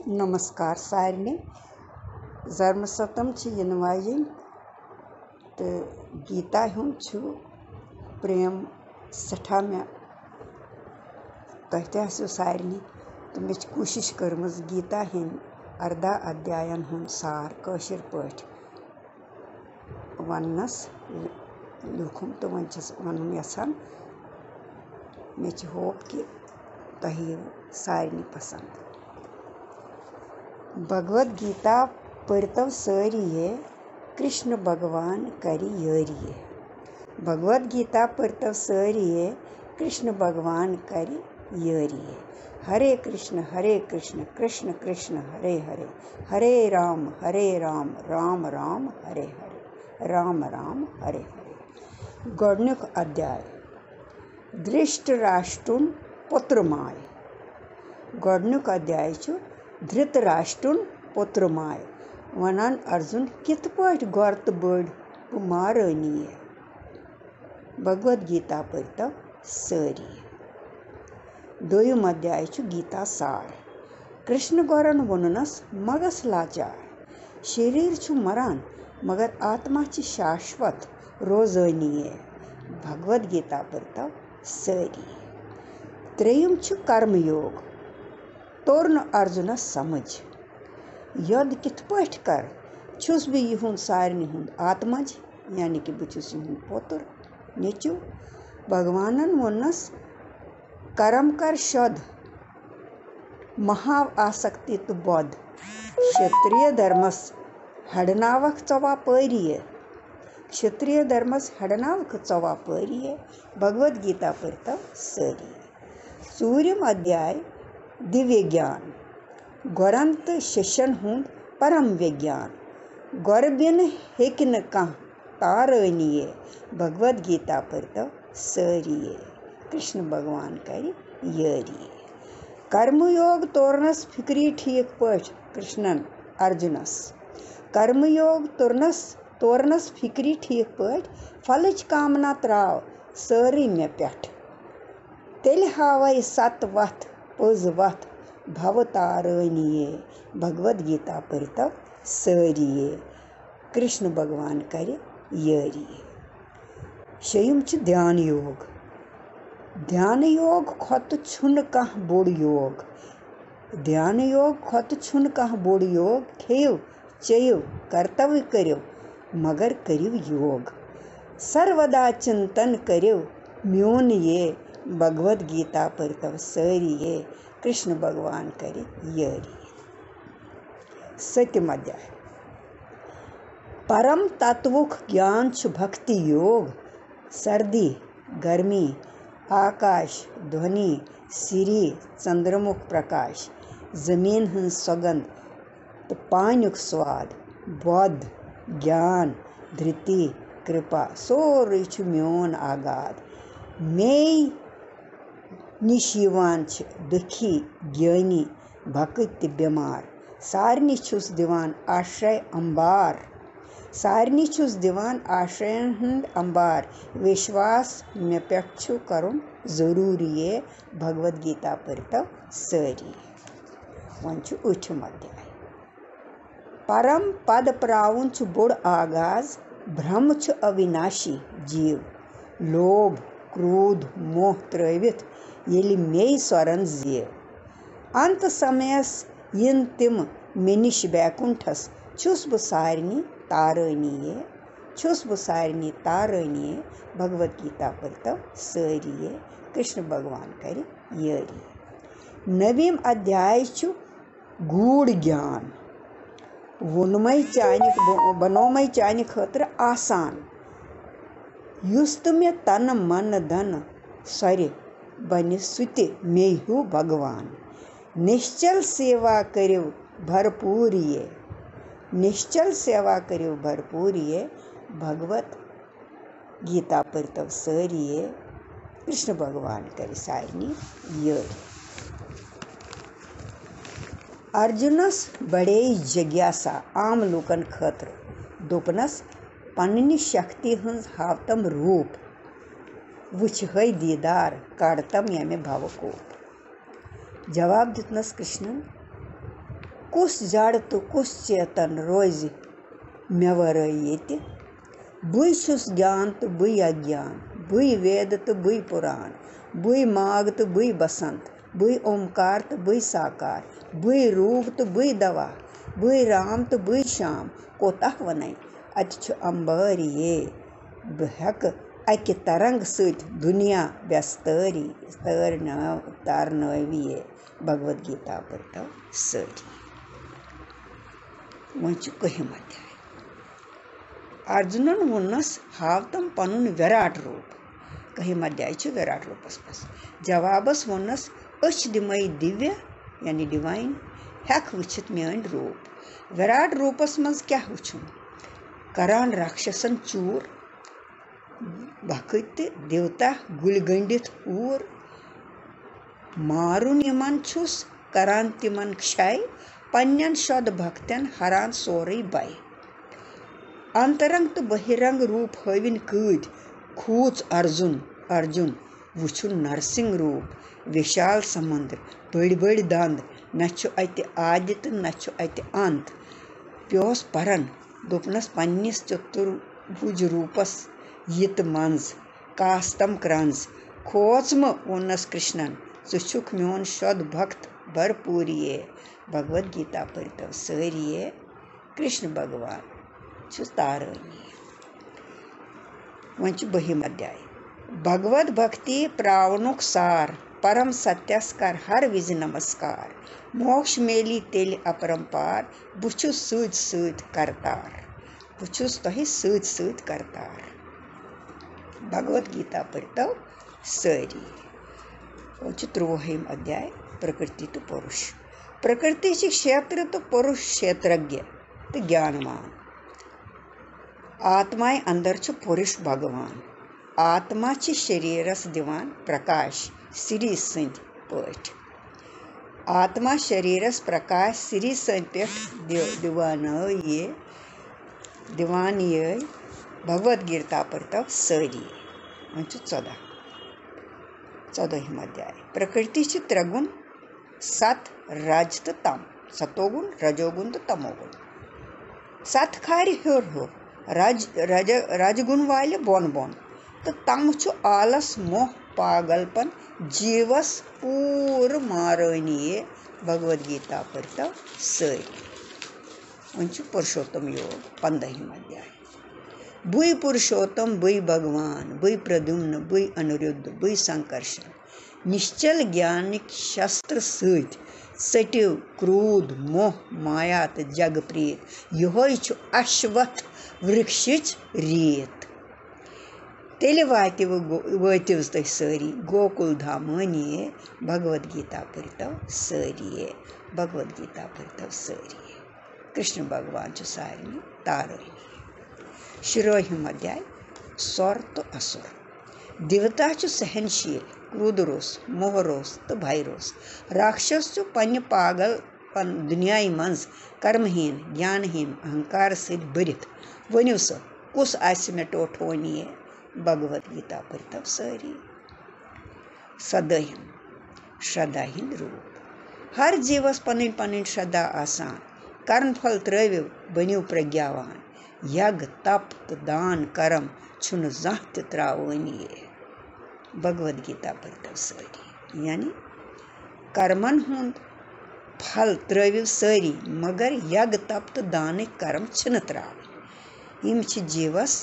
नमस्कार सारे जर्मसतम वाजन तो गीता प्रेम सठा मे तह सारे तो मे कोशिश कर्म गीता हंद 18 अध्यायन हूँ सार कशर पठ वनस लिखुम तो वन वन यसान मे होप कि तह सारे पसंद। भगवद गीता पढ़तव सारी कृष्ण भगवान करी यारी। भगवद गीता पढ़तव सारी कृष्ण भगवान करी यारी। हरे कृष्ण कृष्ण कृष्ण हरे हरे, हरे राम राम राम हरे हरे, राम राम हरे हरे। गोडनुक अध्याय धृतराष्ट्रुन पुत्रमाय। गोडनुक अध्याय धृतराष्ट्रुन पुत्रमाय वनान अर्जुन कित पट गोर तो बड़ महारानी। भगवद गीता पढ़तव सारी। दोयम अध्याय गीता सार। कृष्ण गोरन वोनस मगस लाचार। शरीर मरान मगर आत्मा शाश्वत रोजानी। भगवद गीता पढ़तव सारी। त्रेयम कर्मयोग। तोर न अर्जुनस समझ यद कित पठ कर छुस बह यहुंद सारे हुंद आत्मज यानी कि बहुस यहुंद पोतर नेचु। भगवानन वोनस कर्म कर शोध महाव आसक्ति तो बोध। क्षत्रिय धर्मस हड़नावक चवा परी। क्षत्रिय धर्मस हड़नावक चवा परी। भगवद गीता पढ़तव सारी। सूर्यम अध्याय दिव्य ज्ञान। गोरंत शिष्यन हुंद परम विज्ञान। गोर बिन हेक न कह तारानी। भगवद गीता पढ़तव सारी। कृष्ण भगवान कर यारी। कर्मयोग तोरनस फिक्री ठीक पठ कृष्णन अर्जुनस। कर्मयोग तोरनस फिक्री ठीक पठ फलच कामना त्राव सारी मे पेठ। तेल हावे सत वथ पोज वथ भवतारानी। भगवद गीता पढ़तव सारी। कृष्ण भगवान कर यारी। शयम ध्यान योग। ध्यान योग खोत छुन कह बोड़ योग। ध्यान योग खोत छुन कह बोड़ योग। खेव चेव कर्तव्य करो मगर करिव योग। सर्वदा चिंतन करो म्योन ये। भगवद गीता पढ़तव सारी। कृष्ण भगवान कर यारी। सत्यम अध्याय परम तत्वुक ज्ञान भक्ति योग। सर्दी गर्मी आकाश ध्वनि सिरी चंद्रमुख प्रकाश जमीन हंद सौगंध तो पानुक स्वाद बोध ज्ञान धृति कृपा सोरे म्योन आगाद। मे निश दुखी ज्ञानी भक्त बीमार सारनी छुस दिवान आश्रय अंबार। सारनी छुस दिवान आश्रय हंद अंबार। विश्वास मे पेठ करुन जरूरी। भगवद गीता पढ़तव सारी। वन उठम अध्याय परम पद प्राउन बोड़ आगाज। भ्रम अविनाशी जीव लोभ क्रोध मोह त्रवित येलि मे स्वरन जीव। अंत समयस इन तिम मे निश बैकुंठस छुस बह सारनी तारानी। छुस बह सारनी तारानी। भगवद गीता पढ़तव सारी। कृष्ण भगवान कर यारी। नवीम अध्याय गूढ़ ज्ञान। वोनमै बनोमै चान खतर आसान। युस तो मे तन मन धन सर बन सुत मे हु भगवान। निश्चल सेवा करो भरपूर ये। निश्चल सेवा करो भरपूर ये। भगवत गीता पढ़तव सारी। कृष्ण भगवान कर सारनी यारी। अर्जुनस बड़े जिज्ञासा आम लोकन खतर दोपनस पन्नी शक्ति हंज हावतम रूप वुछ है दीदार काढ़तम यमे भावकोप। जवाब दितनस कृष्णन कुस जड़ तो कुस चेतन रोज मे वरै येते बुई छुस ज्ञान तो बुई अज्ञान बुई वेद तो बुई पुराण बुई माघ तो बुई बसंत बुई ओमकार तो बुई साकार बुई रूह तो बुई दवा बुई राम तो बुई श्याम कोताह वनै अत अंबारी ये बह हेक अकि तरंग सत दुनिया व्यस्तरी तारनवी ये भगवद गीता पर सरी वह कहम अध्याय अर्जुनन वोनस हाव तम पनुन विराट रूप कहम अध्याय विराट रूपस पस जवाबस वोनस अच दिमई दिव्य यानी डिवाइन हेक वुचित मेन रूप विराट रूपस मज क्या वुचुन करान राक्षसन चूर भखत देवता गुल गंडित ऊर मारुन यमन छुस करान तिमन क्षय पन्यन शद भक्तन हरान सोरे बाय अंतरंग तो बहिरंग रूप हविन कूद खूच अर्जुन वुचुन नरसिंह रूप विशाल समुद्र बड़ बड़ दंद न अत आदि तो न अत अंत प्योस परन दोपनस पन्निस चतुर्भुज रूपस यित मंज कास्तम क्रंज खोचम वोनस कृष्णन षुक मोन शद भक्त भरपूरिये भगवद गीता पर सरिये कृष्ण भगवान तारणी वन बहिम अध्याय भगवद भक्ति प्रावणुक सार परम सत्यस्कर हर विज नमस्कार मोक्ष मेली तेल अपरंपार बुछुस सूद सूद करतार बुछुस तोहि सूद सूद करतार भगवद गीता पर सरी वन 23 अध्याय प्रकृति तो पुरुष प्रकृति क्षेत्र तो पुरुष क्षेत्रज्ञ तो ज्ञानवान आत्माय अंदर पुरुष भगवान आत्मा शरीरस दिवान प्रकाश श्री संद पठ आत्मा शरीरस प्रकाश श्री संद पे दिवान ये भगवद गीता पर सरी वन 14 अध्याय प्रकृति त्रिगुण सत रज तो तम सतोगुण रजोगुण तो तमोगुण सत खार हर हर रजगुण वाले बोन बोन तो तम आलस मोह पागलपन जीवस पूर मारनीय भगवद गीता पर सरी वन पुरुषोत्तम योग 15 अध्याय बुई पुरुषोत्तम बुई भगवान बुई प्रद्युम्न बुई अनिरुद्ध बुई संकर्षण निश्चल ज्ञानिक शस्त्र सत सटिव क्रोध मोह माया तो जगप्रीत यहोय अश्वत्थ वृक्षिच रीत तेल वातिव तुह सरी गोकुल धामनिये भगवद गीता पर सरिये भगवद गीता पर सरिये कृष्ण भगवान सारे तारणी शिरोहिम अध्याय स्वर तो असुर देवता सहनशील क्रोध रोस मोह रोस तो भय रोस राक्षस पन्ने पागल पन दुनियाई मंज कर्महीन ज्ञानहीन अहंकार सत भरित वनिव स कुस आस मे टोठोनिये भगवद गीता पर सरी सदहिम श्रद्धाहीन रूप हर जीवस पन पन श्रद्धा आसान कर्मफल त्रविव बनिव प्रज्ञावान यज्ञ तप दान कर्म छुन जह त्रावनिये भगवद गीता पर सरी यानी कर्मन हुंद फल त्रविव सरी मगर यज्ञ तप तो दान कर्म छन त्रावन यम जीवस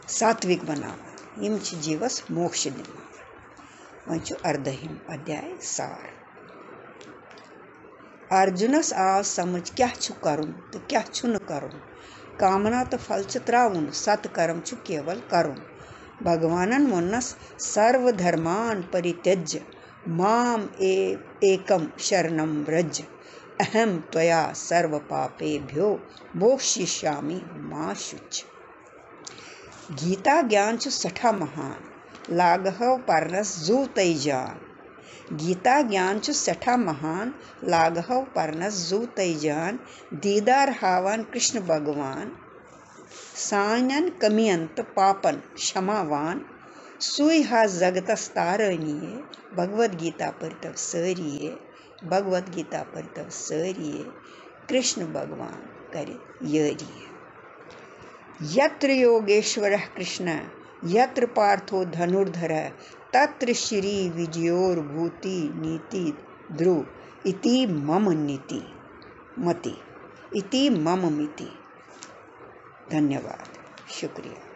सात्विक बनावन यम जीवस मोक्ष दिवान वन 18 अध्याय सार अर्जुनस आव समझ क्या करुन तो क्या छुन करुन कामना तो फल त्रावन सत्कर्म केवल करुन भगवानन वोन्नस सर्वधर्मान परित्यज्य माम एकम शरणम व्रज अहम त्वया सर्व पापेभ्यो मोक्षयिष्यामि मा शुच गीता ज्ञान सठा महान लागहव परनस जू तय जान गीता ज्ञान सठा महान लागहव परनस जू तय जान दीदार हावन कृष्ण भगवान सानन कमियन तो पापन क्षमावान सुई हा जगतस तारणीये भगवद गीता पर सरिये भगवत गीता पर तब सरिये कृष्ण भगवान करे यरिये। यत्र योगेश्वरः कृष्ण यत्र पार्थो धनुर्धर तत्र श्री विजयोर्भूति नीति ध्रुव इति मम नीति मति इति मम मिति। धन्यवाद, शुक्रिया।